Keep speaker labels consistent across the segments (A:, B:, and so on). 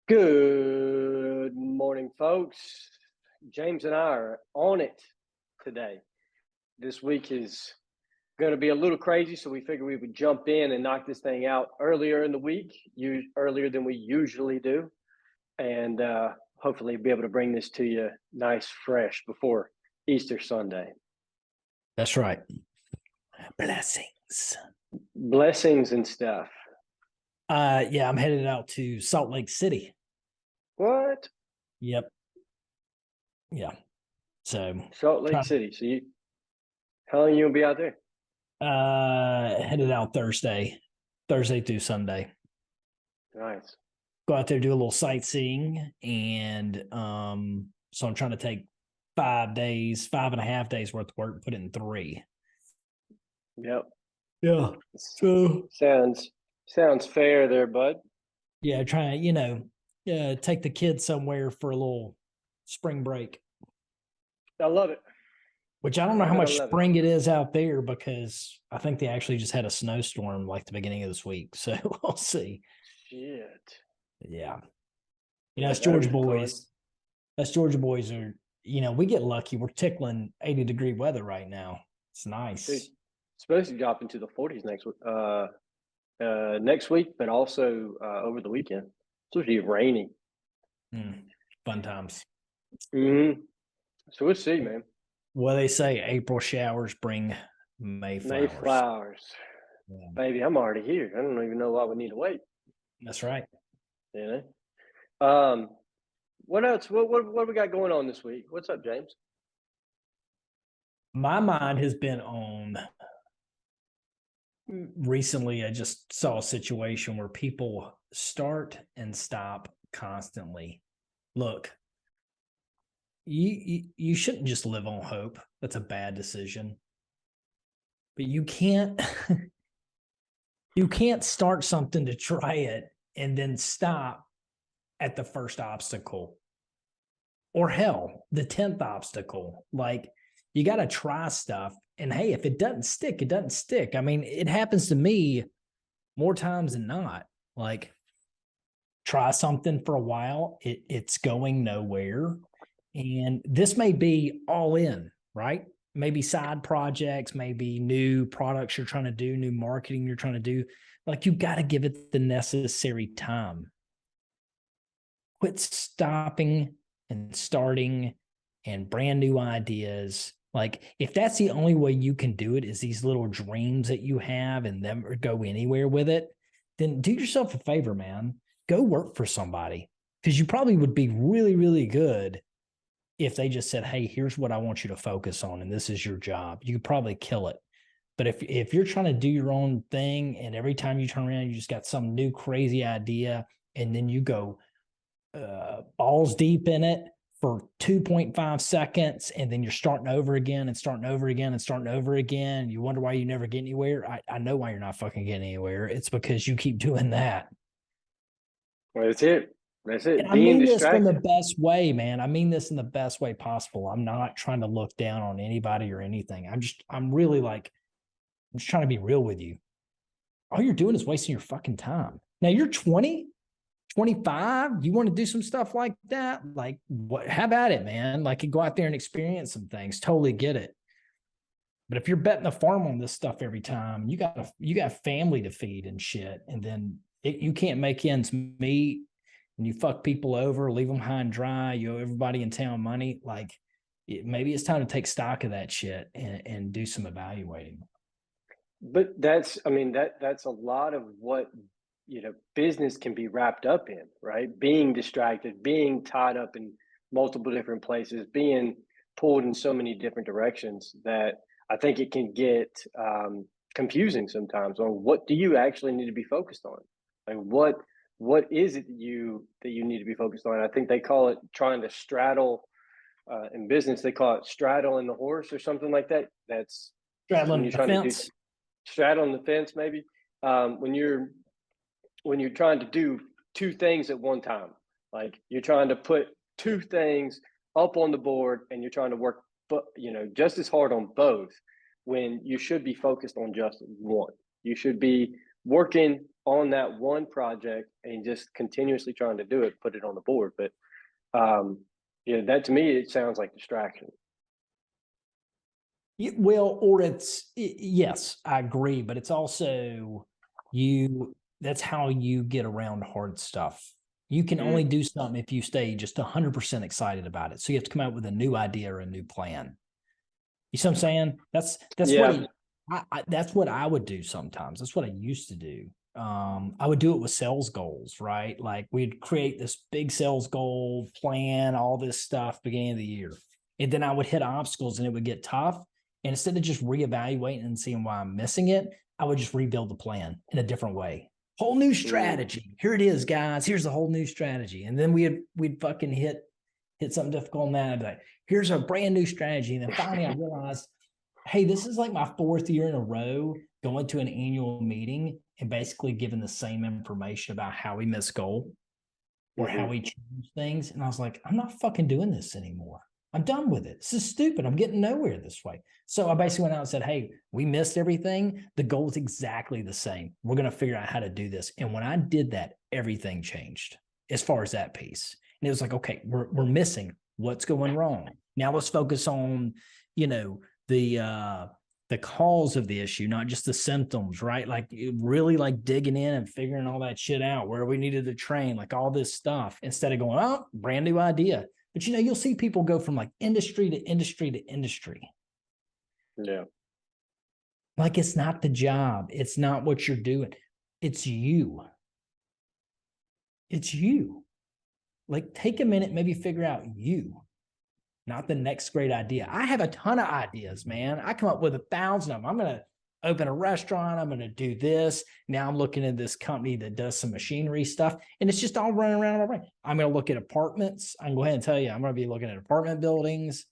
A: Good morning, folks. James and I are on it today. This week is going to be a little crazy, so we figured we would jump in and knock this thing out earlier in the week, earlier than we usually do, and hopefully be able to bring this to you nice, fresh before Easter Sunday.
B: That's right. Blessings.
A: Blessings and stuff.
B: Yeah, I'm headed out to Salt Lake City.
A: What?
B: Yep. Yeah. So
A: Salt Lake City. So how long you gonna be out there?
B: Headed out Thursday through Sunday.
A: Nice.
B: Go out there, do a little sightseeing, and so I'm trying to take 5.5 days worth of work, put it in 3.
A: Yep.
B: Yeah. So
A: sounds fair there, bud.
B: Yeah, trying to, take the kids somewhere for a little spring break.
A: I love it.
B: Which I don't know how much spring it is out there, because I think they actually just had a snowstorm like the beginning of this week. So we'll see.
A: Shit.
B: Yeah. Us Georgia boys. Us Georgia boys are, we get lucky. We're tickling 80-degree weather right now. It's nice.
A: It's supposed to drop into the 40s next week, but also over the weekend. It's supposed to be rainy.
B: Fun times.
A: Mm-hmm. So we'll see, man.
B: Well, they say April showers bring May flowers.
A: Mayflowers. Yeah. Baby, I'm already here. I don't even know why we need to wait.
B: That's right.
A: What else? What we got going on this week? What's up, James?
B: My mind has been on. Recently, I just saw a situation where people start and stop constantly. Look, you shouldn't just live on hope. That's a bad decision. But you can't start something to try it and then stop at the first obstacle, or hell, the 10th obstacle. Like, you got to try stuff. And hey, if it doesn't stick, it doesn't stick. I mean, it happens to me more times than not. Like, try something for a while, it's going nowhere. And this may be all in, right? Maybe side projects, maybe new products you're trying to do, new marketing you're trying to do. Like, you got to give it the necessary time. Quit stopping and starting and brand new ideas. Like, if that's the only way you can do it is these little dreams that you have and them go anywhere with it, then do yourself a favor, man. Go work for somebody, because you probably would be really, really good if they just said, hey, here's what I want you to focus on, and this is your job. You could probably kill it. But if you're trying to do your own thing, and every time you turn around, you just got some new crazy idea, and then you go balls deep in it for 2.5 seconds, and then you're starting over again and starting over again and starting over again. You wonder why you never get anywhere. I know why you're not fucking getting anywhere. It's because you keep doing that.
A: Well, that's it. And
B: I mean this in the best way, man. I mean this in the best way possible. I'm not trying to look down on anybody or anything. I'm just trying to be real with you. All you're doing is wasting your fucking time. Now, you're 20, 25. You want to do some stuff like that? Like, what? How about it, man? Like, you go out there and experience some things. Totally get it. But if you're betting the farm on this stuff every time, you got family to feed and shit, and then you can't make ends meet, and you fuck people over, leave them high and dry. You owe everybody in town money. Like, maybe it's time to take stock of that shit and do some evaluating.
A: But that's a lot of what business can be wrapped up in, right? Being distracted, being tied up in multiple different places, being pulled in so many different directions, that I think it can get confusing sometimes on what do you actually need to be focused on. Like, what is it that you need to be focused on? I think they call it trying to straddle in business. They call it straddling the horse or something like that. That's
B: straddling the fence.
A: Straddling the fence, maybe. When you're trying to do two things at one time, like you're trying to put two things up on the board and you're trying to work, just as hard on both, when you should be focused on just one. You should be working on that one project and just continuously trying to do it, put it on the board. But yeah, that to me, it sounds like distraction.
B: Well, or yes, I agree, but it's also that's how you get around hard stuff. You can only do something if you stay just 100% excited about it. So you have to come out with a new idea or a new plan. You see what I'm saying? That's
A: Yeah.
B: that's what I would do sometimes. That's what I used to do. I would do it with sales goals, right? Like we'd create this big sales goal plan, all this stuff beginning of the year. And then I would hit obstacles and it would get tough. And instead of just reevaluating and seeing why I'm missing it, I would just rebuild the plan in a different way. Whole new strategy. Here it is, guys. Here's the whole new strategy. And then we'd fucking hit something difficult on that. I'd be like, here's a brand new strategy. And then finally I realized, hey, this is like my 4th year in a row going to an annual meeting and basically giving the same information about how we miss goal or how we change things. And I was like, I'm not fucking doing this anymore. I'm done with it. This is stupid. I'm getting nowhere this way. So I basically went out and said, hey, we missed everything. The goal is exactly the same. We're going to figure out how to do this. And when I did that, everything changed as far as that piece. And it was like, okay, we're missing what's going wrong. Now let's focus on, the cause of the issue, not just the symptoms, right? Like really like digging in and figuring all that shit out, where we needed to train, like all this stuff, instead of going, oh, brand new idea. But you'll see people go from like industry to industry to industry.
A: Yeah.
B: Like it's not the job. It's not what you're doing. It's you. It's you. Like take a minute, maybe figure out you, not the next great idea. I have a ton of ideas, man. I come up with 1,000 of them. I'm going to open a restaurant. I'm going to do this. Now I'm looking at this company that does some machinery stuff, and it's just all running around in my brain. I'm going to look at apartments. I can go ahead and tell you, I'm going to be looking at apartment buildings.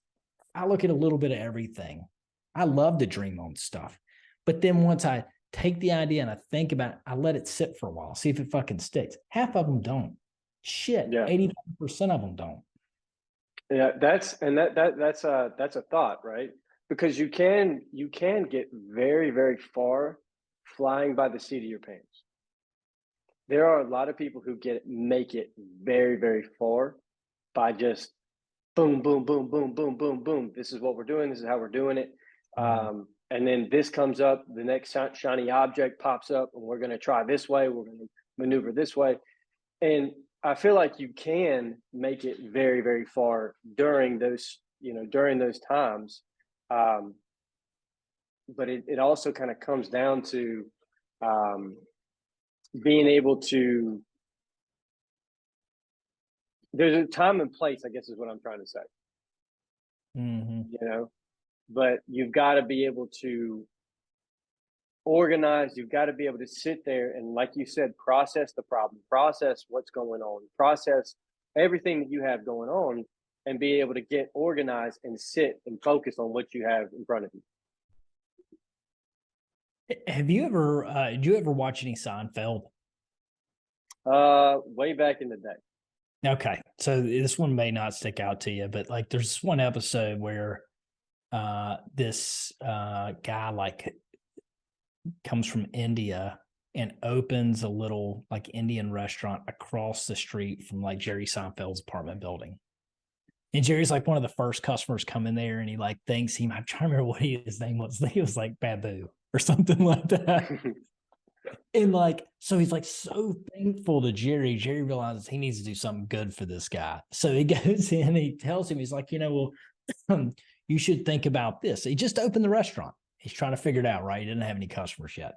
B: I look at a little bit of everything. I love to dream on stuff. But then once I take the idea and I think about it, I let it sit for a while, see if it fucking sticks. Half of them don't. Shit,
A: Yeah.
B: 85% of them don't.
A: Yeah, that's a thought, right? Because you can get very, very far flying by the seat of your pants. There are a lot of people who make it very, very far by just boom, boom, boom, boom, boom, boom, boom. This is what we're doing. This is how we're doing it. And then this comes up, the next shiny object pops up, and we're going to try this way. We're going to maneuver this way. And I feel like you can make it very, very far during those times. But it also kind of comes down to being able to, there's a time and place, I guess is what I'm trying to say. But you've got to be able to organize. You've got to be able to sit there and, like you said, process the problem, process what's going on, process everything that you have going on, and be able to get organized and sit and focus on what you have in front of you.
B: Have you ever, did you ever watch any Seinfeld?
A: Way back in the day.
B: Okay. So this one may not stick out to you, but like there's one episode where this guy like comes from India and opens a little like Indian restaurant across the street from like Jerry Seinfeld's apartment building. And Jerry's like one of the first customers come in there, and he like thanks him. I'm trying to remember what his name was. I think it was like Babu or something like that. And like, so he's like so thankful to Jerry. Jerry realizes he needs to do something good for this guy. So he goes in and he tells him, he's like, well, you should think about this. He just opened the restaurant. He's trying to figure it out, right? He didn't have any customers yet.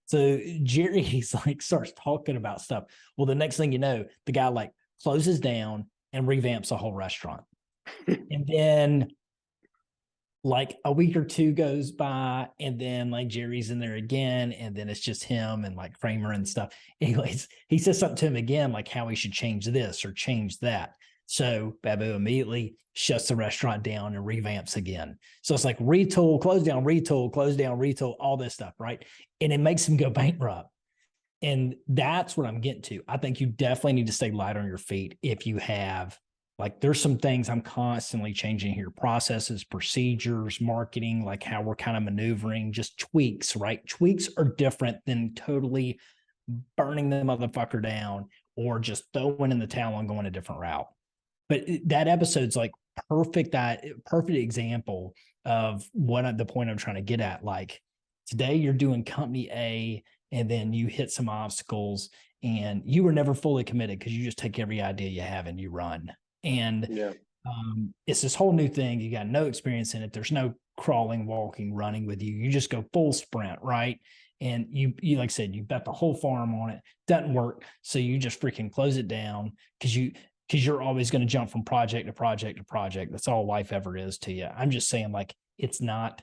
B: So Jerry, he's like, starts talking about stuff. Well, the next thing you know, the guy like closes down and revamps the whole restaurant. And then like a week or two goes by, and then like Jerry's in there again, and then it's just him and like Kramer and stuff. Anyways, he says something to him again, like how he should change this or change that. So Babu immediately shuts the restaurant down and revamps again. So it's like retool, close down, retool, all this stuff, right? And it makes him go bankrupt. And that's what I'm getting to. I think you definitely need to stay light on your feet if you have Like there's some things I'm constantly changing here, processes, procedures, marketing, like how we're kind of maneuvering, just tweaks, right? Tweaks are different than totally burning the motherfucker down or just throwing in the towel and going a different route. But that episode's like perfect example of what the point I'm trying to get at. Like today you're doing company A and then you hit some obstacles and you were never fully committed because you just take every idea you have and you run. And
A: Yeah.
B: it's this whole new thing. You got no experience in it. There's no crawling, walking, running with you. You just go full sprint, right? And you like I said, you bet the whole farm on it. Doesn't work. So you just freaking close it down because you're always going to jump from project to project to project. That's all life ever is to you. I'm just saying, like, it's not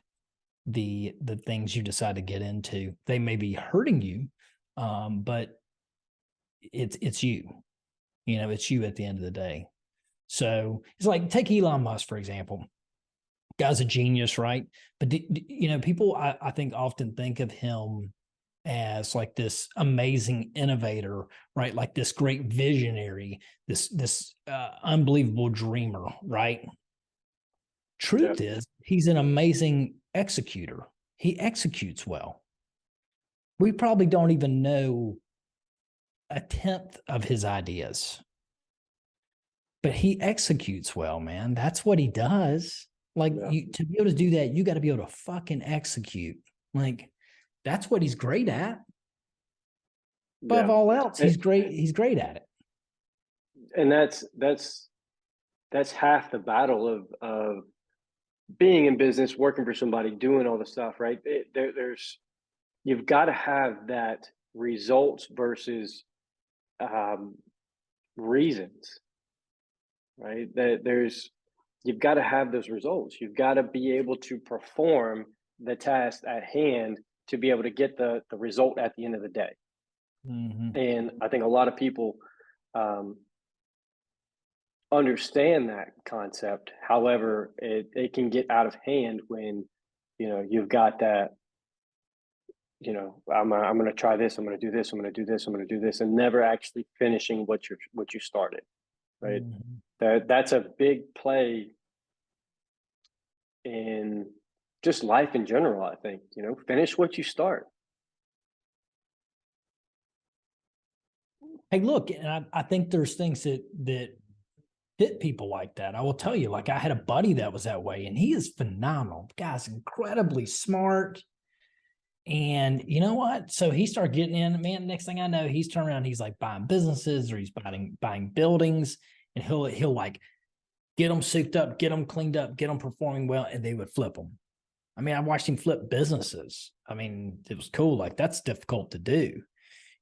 B: the things you decide to get into. They may be hurting you, but it's you. You know, it's you at the end of the day. So it's like take Elon Musk, for example. Guy's a genius, right? But, you know, people, I think, often think of him as like this amazing innovator, right? Like this great visionary, this unbelievable dreamer, right?
A: Yeah.
B: Truth is, he's an amazing executor. He executes well. We probably don't even know a tenth of his ideas, but he executes well, man. That's what he does. Like
A: Yeah.
B: you to be able to do that, you got to be able to fucking execute. Like that's what he's great at. Above
A: Yeah.
B: all else,
A: And,
B: he's great. He's great at it.
A: and that's half the battle of being in business, working for somebody, doing all the stuff, right? There's you've got to have that results versus um, reasons, right? That there's you've got to have those results. You've got to be able to perform the task at hand to be able to get the result at the end of the day.
B: Mm-hmm.
A: And I think a lot of people um, understand that concept. However, it can get out of hand when you've got that. I'm going to try this. I'm going to do this. I'm going to do this. I'm going to do this, and never actually finishing what you started. Right.
B: Mm-hmm.
A: That's a big play in just life in general. I think finish what you start.
B: Hey, look, and I think there's things that fit people like that. I will tell you, like I had a buddy that was that way, and he is phenomenal. The guy's incredibly smart. And you know what? So he started getting in, man. Next thing I know, he's turned around, he's like buying businesses or he's buying buildings, and he'll like get them souped up, get them cleaned up, get them performing well, and they would flip them. I mean, I watched him flip businesses. I mean, it was cool. Like that's difficult to do,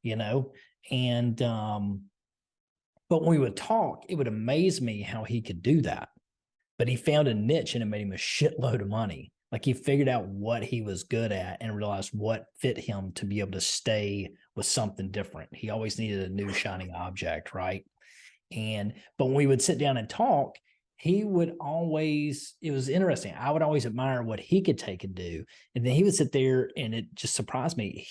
B: you know? And but when we would talk, it would amaze me how he could do that. But he found a niche and it made him a shitload of money. Like he figured out what he was good at and realized what fit him to be able to stay with something different. He always needed a new shining object, right? But when we would sit down and talk, he would always, it was interesting. I would always admire what he could take and do. And then he would sit there and it just surprised me.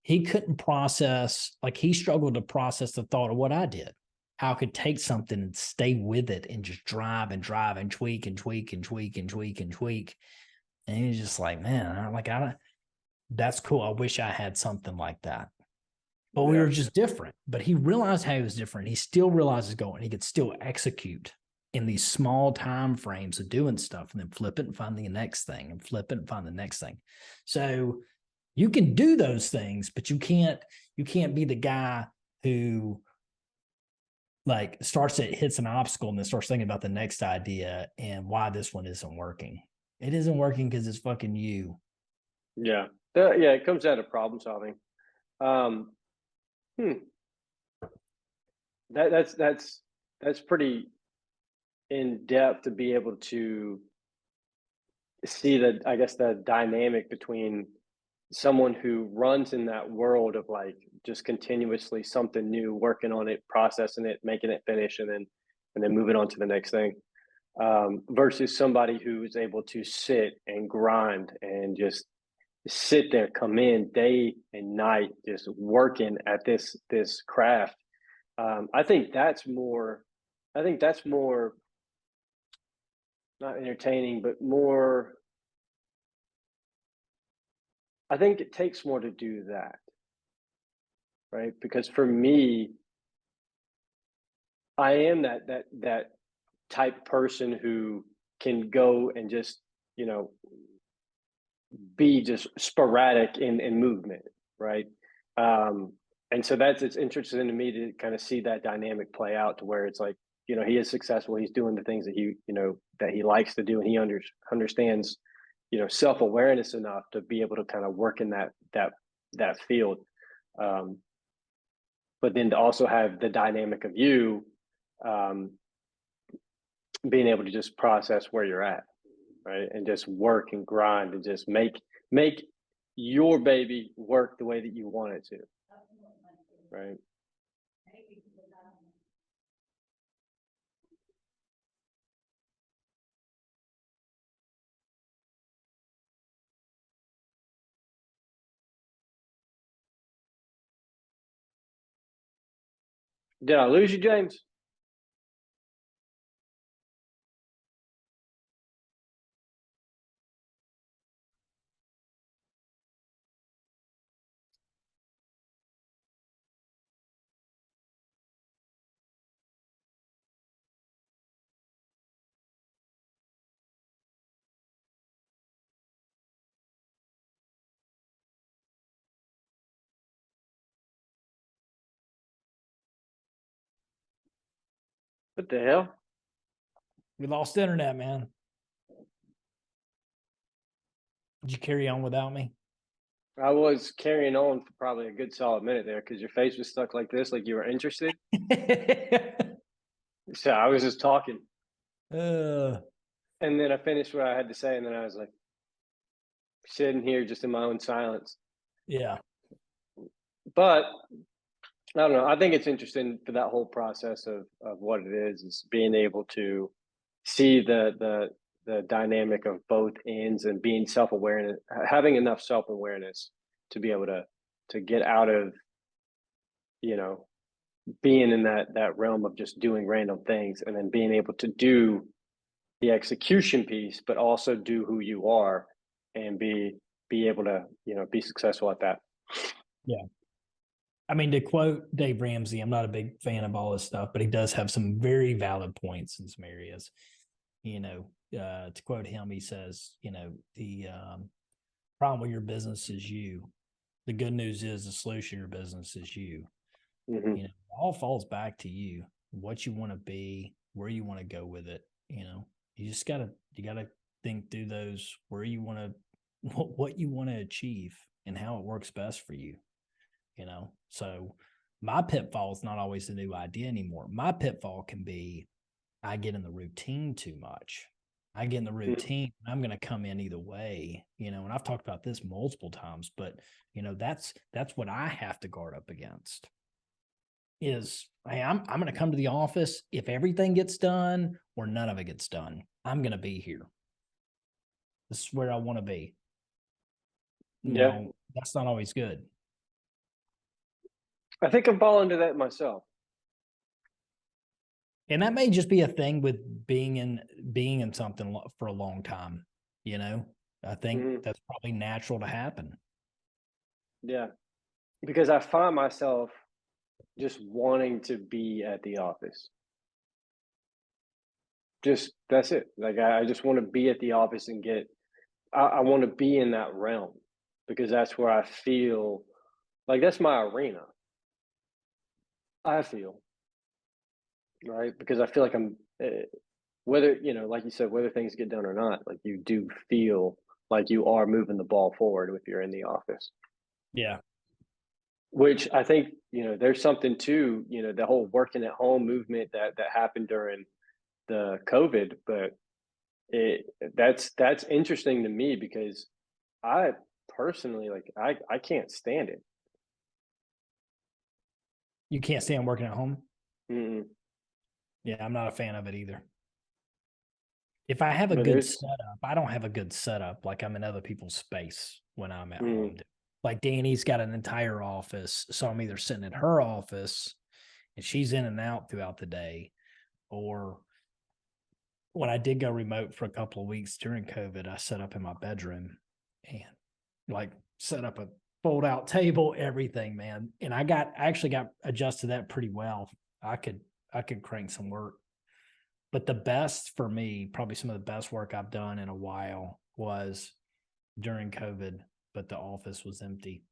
B: He couldn't process, like he struggled to process the thought of what I did. How I could take something and stay with it and just drive and tweak and tweak and tweak and tweak and tweak. And he's just like, man, that's cool. I wish I had something like that. But we
A: Yeah.
B: were just different. But he realized how he was different. He still realizes going, he could still execute in these small time frames of doing stuff and then flip it and find the next thing and flip it and find the next thing. So you can do those things, but you can't be the guy who like hits an obstacle and then starts thinking about the next idea and why this one isn't working. It isn't working because it's fucking you.
A: Yeah. Yeah. It comes down to problem solving. Um, hmm. That's pretty in depth to be able to see the dynamic between someone who runs in that world of like just continuously something new, working on it, processing it, making it finish, and then moving on to the next thing, versus somebody who's able to sit and grind and just sit there, come in day and night, just working at this craft. I think I think that's more not entertaining, but more. I think it takes more to do that, right? Because for me, I am that type person who can go and just, you know, be just sporadic in movement, right? Um, and so that's it's interesting to me to kind of see that dynamic play out to where it's like, you know, he is successful. He's doing the things that that he likes to do, and he understands, you know, self awareness enough to be able to kind of work in that field. Um, but then to also have the dynamic of you um, being able to just process where you're at, right? And just work and grind and just make your baby work the way that you want it to, right? Did I lose you, James? What the hell?
B: We lost internet, man. Did you carry on without me?
A: I was carrying on for probably a good solid minute there because your face was stuck like this, like you were interested. So I was just talking,
B: uh,
A: and then I finished what I had to say, and then I was like sitting here just in my own silence.
B: yeah.
A: But I don't know. I think it's interesting for that whole process of what it is being able to see the dynamic of both ends and being self awareness, having enough self awareness to be able to get out of, you know, being in that realm of just doing random things, and then being able to do the execution piece, but also do who you are and be able to, you know, be successful at that.
B: Yeah. I mean, to quote Dave Ramsey, I'm not a big fan of all this stuff, but he does have some very valid points in some areas. You know, to quote him, he says, you know, the problem with your business is you. The good news is the solution to your business is you.
A: Mm-hmm.
B: You know, it all falls back to you, what you want to be, where you want to go with it. You know, you gotta think through those where you want to, what you want to achieve and how it works best for you. You know, so my pitfall is not always the new idea anymore. My pitfall can be I get in the routine too much. I get in the routine, I'm going to come in either way, you know, and I've talked about this multiple times, but you know, that's what I have to guard up against is, hey, I'm going to come to the office. If everything gets done or none of it gets done, I'm going to be here. This is where I want to be.
A: Yeah,
B: Now, that's not always good.
A: I think I'm falling into that myself.
B: And that may just be a thing with being in something for a long time, you know. I think
A: Mm-hmm.
B: that's probably natural to happen.
A: Yeah, because I find myself just wanting to be at the office. Just that's it. Like I just want to be at the office and get. I want to be in that realm because that's where I feel like that's my arena. I feel right because I feel like I'm whether you know, like you said, whether things get done or not. Like you do feel like you are moving the ball forward if you're in the office.
B: Yeah.
A: Which I think, you know, there's something to, you know, the whole working at home movement that happened during the COVID, but it that's interesting to me because I personally like I can't stand it.
B: You can't stand working at home.
A: Mm-mm.
B: Yeah, I'm not a fan of it either. If I have a
A: But
B: good
A: there's
B: setup, I don't have a good setup like I'm in other people's space when I'm at
A: mm,
B: home. Like Danny's got an entire office. So I'm either sitting at her office and she's in and out throughout the day, Or when I did go remote for a couple of weeks during COVID, I set up in my bedroom and like set up a fold out table, everything, man. And I actually got adjusted to that pretty well. I could crank some work. But the best for me, probably some of the best work I've done in a while was during COVID, but the office was empty.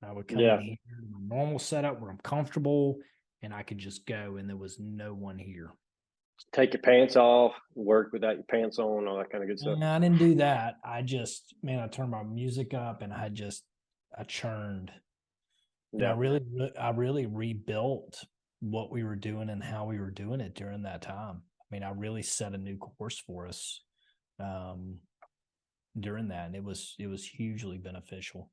B: I would come in
A: Yeah.
B: here, my normal setup where I'm comfortable, and I could just go, and there was no one here.
A: Take your pants off, work without your pants on, all that kind of good stuff.
B: And I didn't do that. I just, man, I turned my music up and I churned. And
A: Yeah.
B: I really rebuilt what we were doing and how we were doing it during that time. I mean, I really set a new course for us during that, and it was hugely beneficial.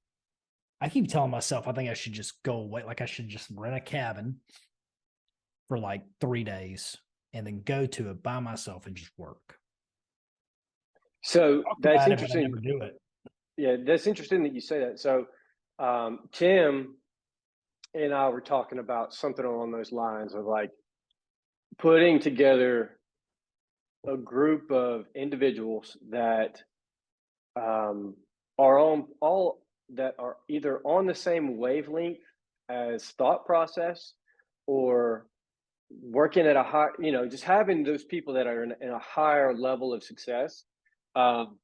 B: I keep telling myself I think I should just go away, like I should just rent a cabin for like 3 days and then go to it by myself and just work.
A: So
B: Talk
A: that's
B: about it, but I
A: interesting.
B: never do it.
A: Yeah, that's interesting that you say that. So Tim and I were talking about something along those lines of like putting together a group of individuals that are on all that are either on the same wavelength as thought process or working at a high, just having those people that are in a higher level of success, um,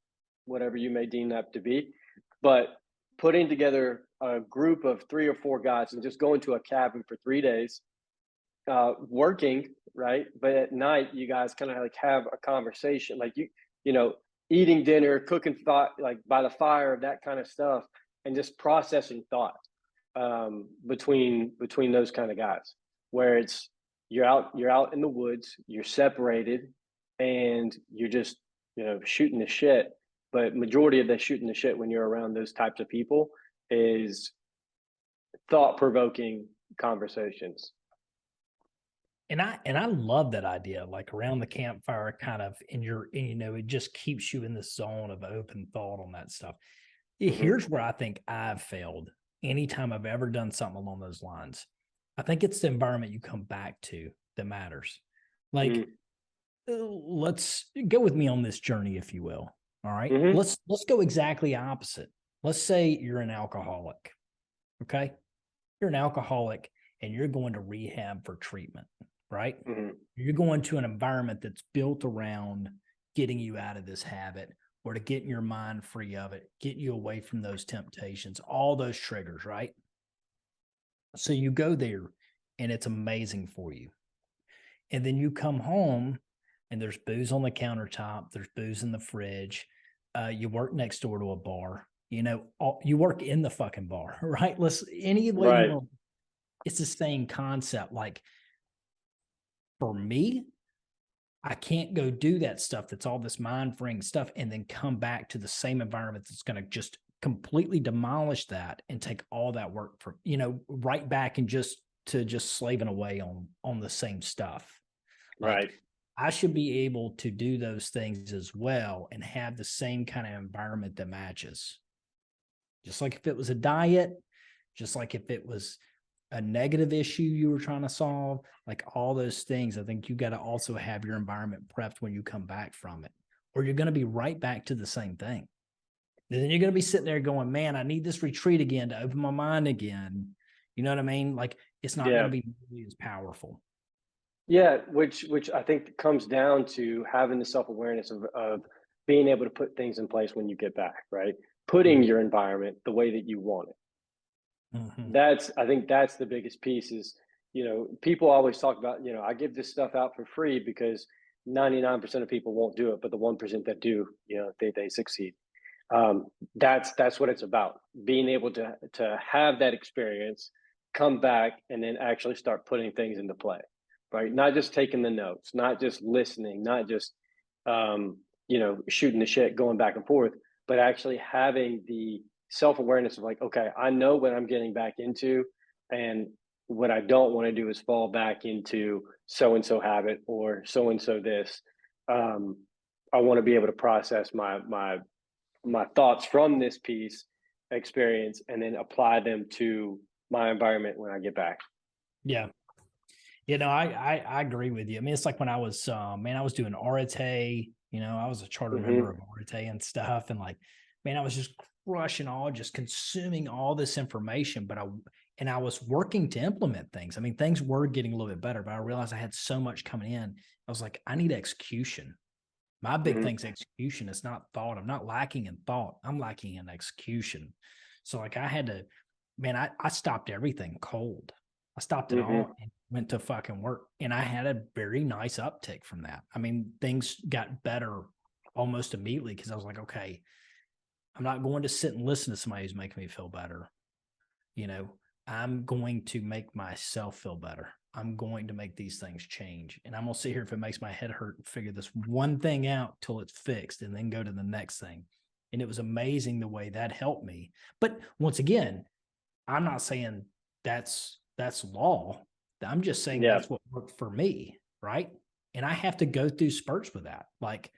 A: whatever you may deem that to be, but putting together a group of 3 or 4 guys and just going to a cabin for 3 days, working, right? But at night, you guys kind of like have a conversation, like you know, eating dinner, cooking thought, like by the fire, that kind of stuff, and just processing thought between those kind of guys, where it's you're out in the woods, you're separated, and you're just shooting the shit. But majority of that shooting the shit when you're around those types of people is thought provoking conversations.
B: And I love that idea, like around the campfire, kind of it just keeps you in the zone of open thought on that stuff.
A: Hmm.
B: Here's where I think I've failed anytime I've ever done something along those lines. I think it's the environment you come back to that matters. Like, let's go with me on this journey, if you will. All right.
A: Hmm.
B: Let's go exactly opposite. Let's say you're an alcoholic. Okay. You're an alcoholic and you're going to rehab for treatment, right?
A: Hmm.
B: You're going to an environment that's built around getting you out of this habit or to getting your mind free of it, get you away from those temptations, all those triggers, right? So you go there and it's amazing for you. And then you come home and there's booze on the countertop, there's booze in the fridge. You work next door to a bar, you work in the fucking bar, right? Any way you
A: Right.
B: want, it's the same concept. Like for me, I can't go do that stuff that's all this mind freeing stuff and then come back to the same environment that's going to just completely demolish that and take all that work from, right back and just slaving away on the same stuff. Like
A: Right.
B: I should be able to do those things as well and have the same kind of environment that matches. Just like if it was a diet, just like if it was a negative issue you were trying to solve, like all those things, I think you got to also have your environment prepped when you come back from it, or you're going to be right back to the same thing. And then you're going to be sitting there going, man, I need this retreat again to open my mind again. You know what I mean? Like it's not going
A: Yeah.
B: to be nearly as powerful.
A: Yeah, which I think comes down to having the self-awareness of being able to put things in place when you get back, right? Putting your environment the way that you want it.
B: Mm-hmm.
A: I think that's the biggest piece is, people always talk about, I give this stuff out for free because 99% of people won't do it, but the 1% that do, they succeed. That's what it's about. Being able to have that experience, come back, and then actually start putting things into play, right? Not just taking the notes, not just listening, not just shooting the shit, going back and forth, but actually having the self awareness of like, okay, I know what I'm getting back into, and what I don't want to do is fall back into so and so habit or so and so this. Um, I want to be able to process my thoughts from this piece experience and then apply them to my environment when I get back.
B: Yeah. I agree with you. I mean, it's like when I was, man, I was doing Arate, I was a charter member
A: Mm-hmm.
B: of Arate and stuff. And like, man, I was just crushing all, just consuming all this information, and I was working to implement things. I mean, things were getting a little bit better, but I realized I had so much coming in. I was like, I need execution. My big
A: Mm-hmm.
B: thing's execution. It's not thought. I'm not lacking in thought. I'm lacking in execution. So like I had to, man, I stopped everything cold. I stopped it
A: Mm-hmm.
B: all and went to fucking work. And I had a very nice uptick from that. I mean, things got better almost immediately because I was like, okay, I'm not going to sit and listen to somebody who's making me feel better. You know, I'm going to make myself feel better. I'm going to make these things change. And I'm going to sit here if it makes my head hurt and figure this one thing out till it's fixed and then go to the next thing. And it was amazing the way that helped me. But once again, I'm not saying that's law. I'm just saying
A: Yeah.
B: that's what worked for me, right? And I have to go through spurts with that. Like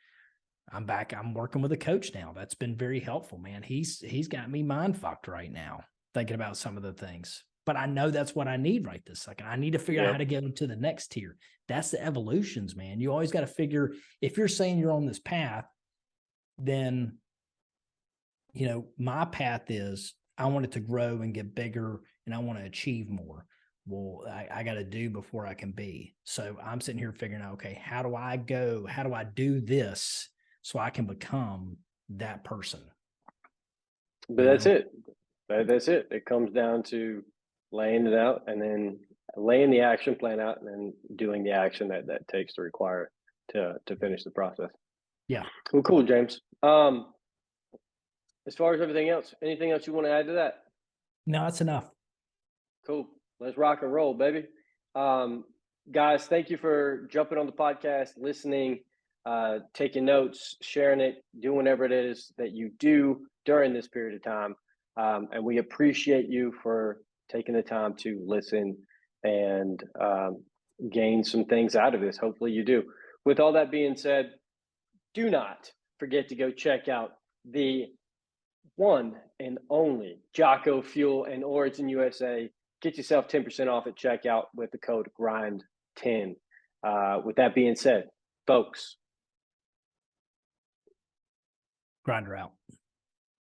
B: I'm working with a coach now. That's been very helpful, man. He's got me mind fucked right now, thinking about some of the things. But I know that's what I need right this second. I need to figure out how
A: Yep.
B: to get into the next tier. That's the evolutions, man. You always got to figure if you're saying you're on this path, then my path is I want it to grow and get bigger and I want to achieve more. Well, I got to do before I can be. So I'm sitting here figuring out, okay, how do I go? How do I do this so I can become that person?
A: But
B: You
A: that's
B: know?
A: it. That's it. It comes down to laying it out and then laying the action plan out and then doing the action that takes to require to finish the process.
B: Yeah.
A: Well, cool, James. As far as everything else, anything else you want to add to that?
B: No, that's enough.
A: Cool. Let's rock and roll, baby. Um, Guys, thank you for jumping on the podcast, listening, taking notes, sharing it, doing whatever it is that you do during this period of time. And we appreciate you for taking the time to listen and gain some things out of this. Hopefully, you do. With all that being said, do not forget to go check out the one and only Jocko Fuel and Origin USA. Get yourself 10% off at checkout with the code GRIND10. With that being said, folks,
B: Grinder out.